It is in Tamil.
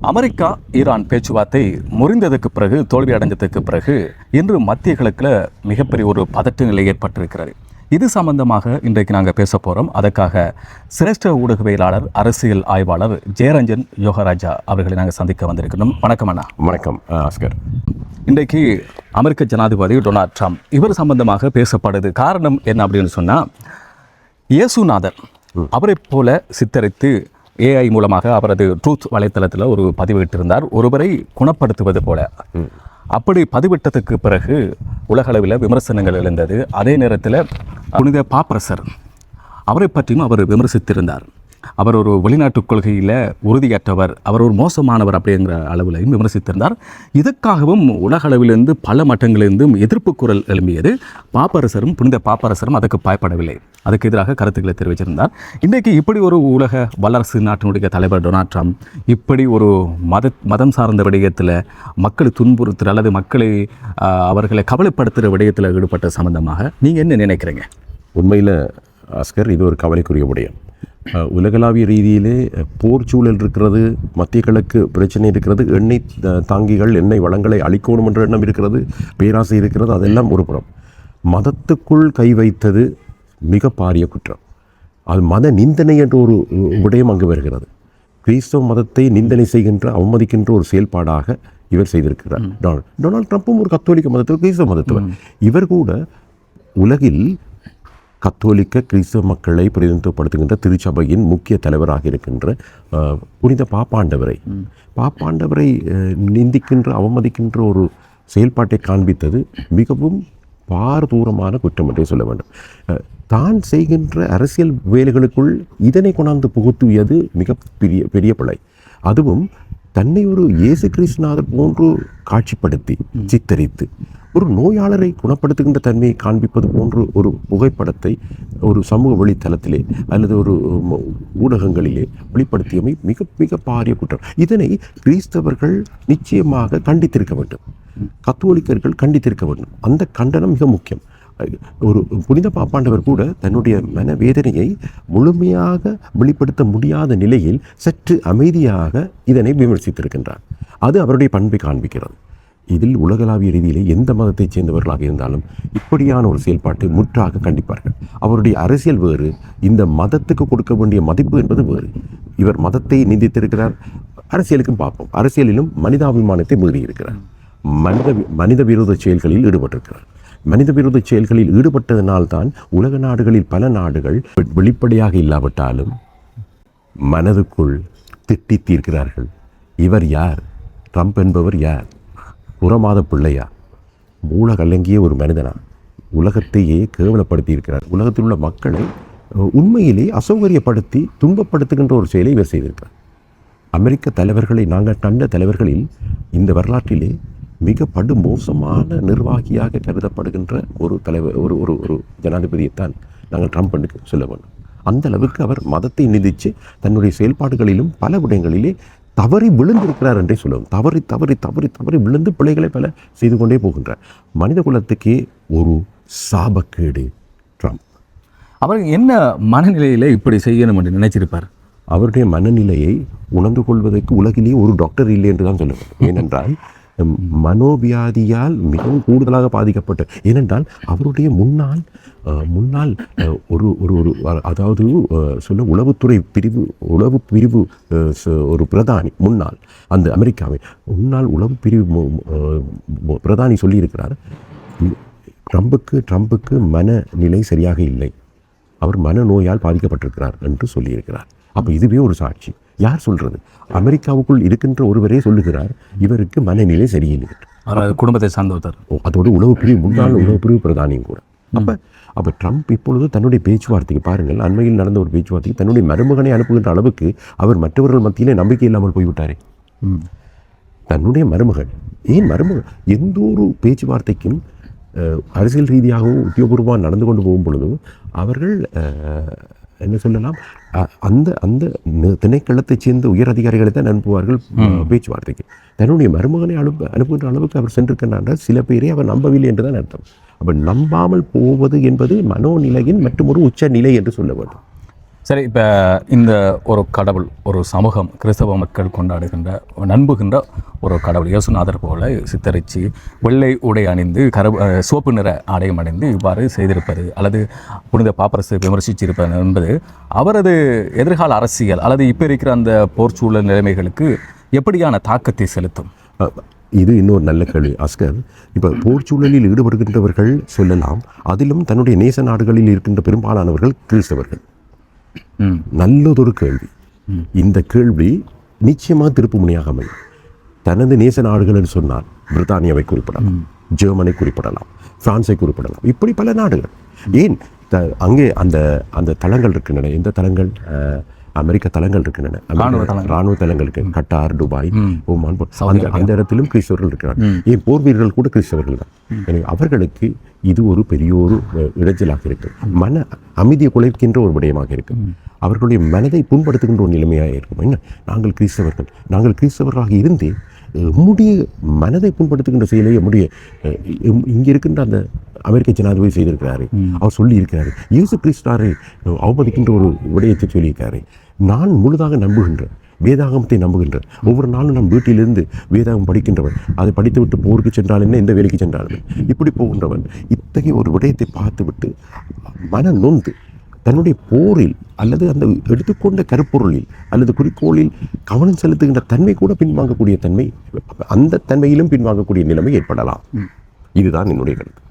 அமெரிக்கா ஈரான் பேச்சுவார்த்தை முறிந்ததுக்கு பிறகு, தோல்வி அடைஞ்சதுக்கு பிறகு இன்று மத்திய கிழக்கில் மிகப்பெரிய ஒரு பதட்ட நிலை ஏற்பட்டிருக்கிறது. இது சம்பந்தமாக இன்றைக்கு நாங்கள் பேச போகிறோம். அதற்காக சிரேஷ்ட ஊடகவியலாளர், அரசியல் ஆய்வாளர் ஜெயரஞ்சன் யோகராஜா அவர்களை நாங்கள் சந்திக்க வந்திருக்கணும். வணக்கம் அண்ணா. வணக்கம் ஆஸ்கர். இன்றைக்கு அமெரிக்க ஜனாதிபதி டொனால்ட் ட்ரம்ப் இவர் சம்பந்தமாக பேசப்படுது. காரணம் என்ன அப்படின்னு சொன்னால், இயேசுநாதர் அவரை போல சித்தரித்து ஏஐ மூலமாக அவரது ட்ரூத் வலைத்தளத்தில் ஒரு பதிவிட்டிருந்தார், ஒருவரை குணப்படுத்துவது போல. அப்படி பதிவிட்டதுக்கு பிறகு உலகளவில் விமர்சனங்கள் எழுந்தது. அதே நேரத்தில் புனித பாப்பரசர் அவரை பற்றியும் அவர் விமர்சித்திருந்தார். அவர் ஒரு வெளிநாட்டு கொள்கையில் உறுதியற்றவர், அவர் ஒரு மோசமானவர் அப்படிங்கிற அளவிலையும் விமர்சித்திருந்தார். இதற்காகவும் உலக அளவிலிருந்து பல மட்டங்களிலிருந்தும் எதிர்ப்பு குரல் எழும்பியது. பாப்பரசரும் புனித பாப்பரசரும் அதுக்கு பயப்படவில்லை, அதுக்கு எதிராக கருத்துக்களை தெரிவிச்சிருந்தார். இன்றைக்கு இப்படி ஒரு உலக வல்லரசு நாட்டினுடைய தலைவர் டொனால்ட் ட்ரம்ப் இப்படி ஒரு மதம் சார்ந்த விடயத்தில் மக்களை துன்புறுத்துகிற அல்லது மக்களை அவர்களை கவலைப்படுத்துகிற விடயத்தில் ஈடுபட்ட சம்பந்தமாக நீங்கள் என்ன நினைக்கிறீங்க? உண்மையில் ஆஸ்கர், இது ஒரு கவலைக்குரிய விடயம். உலகளாவிய ரீதியிலே போர் சூழல் இருக்கிறது, மத்திய கிழக்கு பிரச்சனை இருக்கிறது, எண்ணெய் தாங்கிகள் எண்ணெய் வளங்களை அழிக்கணும் என்ற எண்ணம் இருக்கிறது, பேராசை இருக்கிறது. அதெல்லாம் ஒரு புறம். மதத்துக்குள் கை வைத்தது மிக பாரிய குற்றம். அது மத நிந்தனை என்ற ஒரு விடயம் அங்கு வருகிறது. கிறிஸ்தவ மதத்தை நிந்தனை செய்கின்ற, அவமதிக்கின்ற ஒரு செயல்பாடாக இவர் செய்திருக்கிறார். டொனால்ட் ட்ரம்ப்பும் ஒரு கத்தோலிக்க மதத்தவர், கிறிஸ்தவ மதத்தவர். இவர் கூட உலகில் கத்தோலிக்க கிறிஸ்தவ மக்களை பிரதிநிதித்துவப்படுத்துகின்ற திருச்சபையின் முக்கிய தலைவராக இருக்கின்ற புனித பாப்பாண்டவரை நிந்திக்கின்ற, அவமதிக்கின்ற ஒரு செயல்பாட்டை காண்பித்தது மிகவும் பாரதூரமான குற்றம் என்றே சொல்ல வேண்டும். தான் செய்கின்ற அரசியல் வேலைகளுக்குள் இதனை கொண்டாந்து புகுத்தியது மிக பெரிய பிழை. அதுவும் தன்னை ஒரு இயேசு கிறிஸ்துநாதர் போன்று காட்சிப்படுத்தி சித்தரித்து ஒரு நோயாளரை குணப்படுத்துகின்ற தன்மையை காண்பிப்பது போன்று ஒரு புகைப்படத்தை ஒரு சமூக வலைத்தளத்திலே அல்லது ஒரு ஊடகங்களிலே வெளிப்படுத்தியமை மிக மிக பாரிய குற்றம். இதனை கிறிஸ்தவர்கள் நிச்சயமாக கண்டித்திருக்க வேண்டும், கத்தோலிக்கர்கள் கண்டித்திருக்க வேண்டும். அந்த கண்டனம் மிக முக்கியம். ஒரு புனித பாப்பாண்டவர் கூட தன்னுடைய மனவேதனையை முழுமையாக வெளிப்படுத்த முடியாத நிலையில் சற்று அமைதியாக இதனை விமர்சித்திருக்கின்றார். அது அவருடைய பண்பை காண்பிக்கிறது. இதில் உலகளாவிய ரீதியிலே எந்த மதத்தைச் சேர்ந்தவர்களாக இருந்தாலும் இப்படியான ஒரு செயல்பாட்டை முற்றாக கண்டிப்பார்கள். அவருடைய அரசியல் வேறு, இந்த மதத்துக்கு கொடுக்க வேண்டிய மதிப்பு என்பது வேறு. இவர் மதத்தை நிந்தித்திருக்கிறார். அரசியலுக்கும் பார்ப்போம், அரசியலிலும் மனிதாபிமானத்தை மீறி இருக்கிறார். மனித விரோத செயல்களில் ஈடுபட்டிருக்கிறார். மனித விரோத செயல்களில் ஈடுபட்டதனால்தான் உலக நாடுகளில் பல நாடுகள் வெளிப்படையாக இல்லாவிட்டாலும் மனதுக்குள் திட்டி தீர்க்கிறார்கள். இவர் யார்? ட்ரம்ப் என்பவர் யார்? புறமாத பிள்ளையா? மூல கலங்கிய ஒரு மனிதனா? உலகத்தையே கேவலப்படுத்தி இருக்கிறார். உலகத்தில் உள்ள மக்களை உண்மையிலே அசௌகரியப்படுத்தி துன்பப்படுத்துகின்ற ஒரு செயலை இவர் செய்திருக்கிறார். அமெரிக்க தலைவர்களை நாங்கள் கண்ட தலைவர்களில் இந்த வரலாற்றிலே மிக படுமோசமான நிர்வாகியாக கருதப்படுகின்ற ஒரு தலைவர், ஒரு ஒரு ஒரு ஜனாதிபதியைத்தான் நாங்கள் ட்ரம்ப் என்று சொல்ல வேண்டும். அந்த அளவுக்கு அவர் மதத்தை நிதித்து தன்னுடைய செயல்பாடுகளிலும் பல விடயங்களிலே தவறி விழுந்திருக்கிறார் என்றே சொல்லுவோம். தவறி தவறி தவறி தவறி விழுந்து பிழைகளை பல செய்து கொண்டே போகின்றார். மனித குலத்துக்கே ஒரு சாபக்கேடு ட்ரம்ப். அவர் என்ன மனநிலையில் இப்படி செய்யணும் என்று நினைச்சிருப்பார்? அவருடைய மனநிலையை உணர்ந்து கொள்வதற்கு உலகிலேயே ஒரு டாக்டர் இல்லை என்று தான் சொல்ல வேண்டும். ஏனென்றால் மனோவியாதியால் மிகவும் கூடுதலாக பாதிக்கப்பட்ட, ஏனென்றால் அவருடைய முன்னாள் ஒரு ஒரு அதாவது சொல்ல உளவு பிரிவு ஒரு பிரதானி, முன்னாள் அந்த அமெரிக்காவை முன்னாள் உளவு பிரிவு பிரதானி சொல்லியிருக்கிறார், ட்ரம்புக்கு மனநிலை சரியாக இல்லை, அவர் மனநோயால் பாதிக்கப்பட்டிருக்கிறார் என்று சொல்லியிருக்கிறார். அப்போ இதுவே ஒரு சாட்சி. யார் சொல்கிறது? அமெரிக்காவுக்குள் இருக்கின்ற ஒருவரே சொல்லுகிறார் இவருக்கு மனநிலை சரியில்லை. குடும்பத்தை சார்ந்தவர், அதோடு முன்னாள் உளவு பிரிவு பிரதானியும் கூட. அப்போ ட்ரம்ப் இப்பொழுது தன்னுடைய பேச்சுவார்த்தைக்கு பாருங்கள், அண்மையில் நடந்த ஒரு பேச்சுவார்த்தைக்கு தன்னுடைய மருமகனை அனுப்புகின்ற அளவுக்கு அவர் மற்றவர்கள் மத்தியிலே நம்பிக்கை இல்லாமல் போய்விட்டாரே. தன்னுடைய மருமகன், ஏன் மருமகன் எந்த ஒரு பேச்சுவார்த்தைக்கும் அரசியல் ரீதியாகவும் உத்தியோகபூர்வமாக நடந்து கொண்டு போகும் பொழுதும் அவர்கள் என்ன சொல்லலாம், அந்த திணைக்களத்தைச் சேர்ந்த உயர் அதிகாரிகளை தான் அனுப்புவார்கள் பேச்சுவார்த்தைக்கு. தன்னுடைய மருமகனை அனுப்புகின்ற அளவுக்கு அவர் சென்றிருக்கின்றால் சில பேரை அவர் நம்பவில்லை என்று தான் அர்த்தம். அப்போ நம்பாமல் போவது என்பது மனோநிலையின் மற்றும் ஒரு உச்ச நிலை என்று சொல்ல வேண்டும். சரி, இப்போ இந்த ஒரு கடவுள், ஒரு சமூகம், கிறிஸ்தவ மக்கள் கொண்டாடுகின்ற நம்புகின்ற ஒரு கடவுள் இயேசுநாதர் போல சித்தரித்து வெள்ளை உடை அணிந்து சிவப்பு நிற ஆடையம் அணிந்து இவ்வாறு செய்திருப்பது அல்லது புனித பாப்பரசு விமர்சிச்சிருப்பது என்பது அவரது எதிர்கால அரசியல் அல்லது இப்போ இருக்கிற அந்த போர் சூழல் நிலைமைகளுக்கு எப்படியான தாக்கத்தை செலுத்தும்? இது இன்னொரு நல்ல கேள்வி ஆஸ்கர். இப்போ போர் சூழலில் ஈடுபடுகின்றவர்கள் சொல்லலாம், அதிலும் தன்னுடைய நேச நாடுகளில் இருக்கின்ற பெரும்பாலானவர்கள் கிறிஸ்தவர்கள். நல்லதொரு கேள்வி. இந்த கேள்வி நிச்சயமாக திருப்பு முனையாக அமையும். தனது நேச நாடுகள் என்று சொன்னால் பிரித்தானியாவை குறிப்பிடலாம், ஜெர்மனை குறிப்பிடலாம், பிரான்ஸை குறிப்பிடலாம், இப்படி பல நாடுகள். ஏன் அங்கே அந்த அந்த தளங்கள் இருக்கின்றன. எந்த தளங்கள்? அமெரிக்க தளங்கள் இருக்கின்றன, ராணுவ தளங்கள் இருக்கு, கட்டார், துபாய், ஓமான், அந்த இடத்திலும் கிறிஸ்தவர்கள் இருக்கிறார்கள். ஏன் போர் வீரர்கள் கூட கிறிஸ்தவர்கள் தான். எனவே அவர்களுக்கு இது ஒரு பெரிய ஒரு இடைஞ்சலாக இருக்கு, மன அமைதியை குலைக்கின்ற ஒரு விடயமாக இருக்கு, அவர்களுடைய மனதை புண்படுத்துகின்ற ஒரு நிலைமையாக இருக்கும். என்ன, நாங்கள் கிறிஸ்தவர்களாக இருந்தே நம்முடைய மனதை புண்படுத்துகின்ற செயலை நம்முடைய இங்கே இருக்கின்ற அந்த அமெரிக்க ஜனாதிபதி செய்திருக்கிறாரு. அவர் சொல்லி இருக்கிறாரு, இயேசு கிறிஸ்துவை அவமதிக்கின்ற ஒரு விடயத்தை சொல்லியிருக்காரு. நான் முழுதாக நம்புகின்றேன், வேதாகமத்தை நம்புகின்றேன். ஒவ்வொரு நாளும் நான் வீட்டிலிருந்து வேதாகம் படிக்கின்றவன், அதை படித்துவிட்டு போருக்கு சென்றால் என்ன, எந்த வேலைக்கு சென்றாலும் இப்படி போகின்றவன் இத்தகைய ஒரு விடயத்தை பார்த்துவிட்டு மன நொந்து தன்னுடைய போரில் அல்லது அந்த எடுத்துக்கொண்ட கருப்பொருளில் அல்லது குறிக்கோளில் கவனம் செலுத்துகின்ற தன்மை கூட பின்வாங்கக்கூடிய தன்மை, அந்த தன்மையிலும் பின்வாங்கக்கூடிய நிலைமை ஏற்படலாம். இதுதான் என்னுடைய கருத்து.